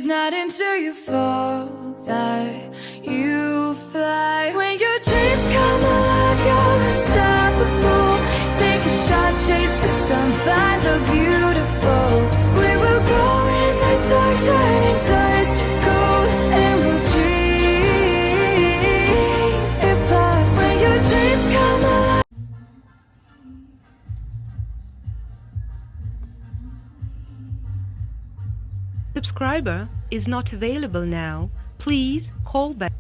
It's not until you fall that you fly. When your dreams come alive, you're unstoppable. Take a shot, chase the sun, find the beautiful. We will go in the dark, turning dust to gold, and we'll dream it past. When your dreams come alive. Subscriber is not available now. Please call back.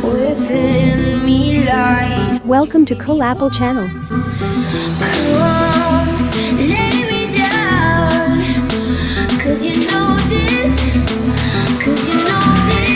Within me lies. Welcome to coolapple channel. Come, lay me down. 'Cause you know this. 'Cause you know this.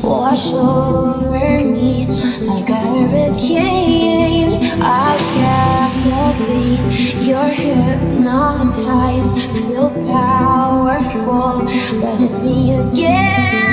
Wash over me like a hurricane. I captivate, you're hypnotized, feel powerful, but it's me again.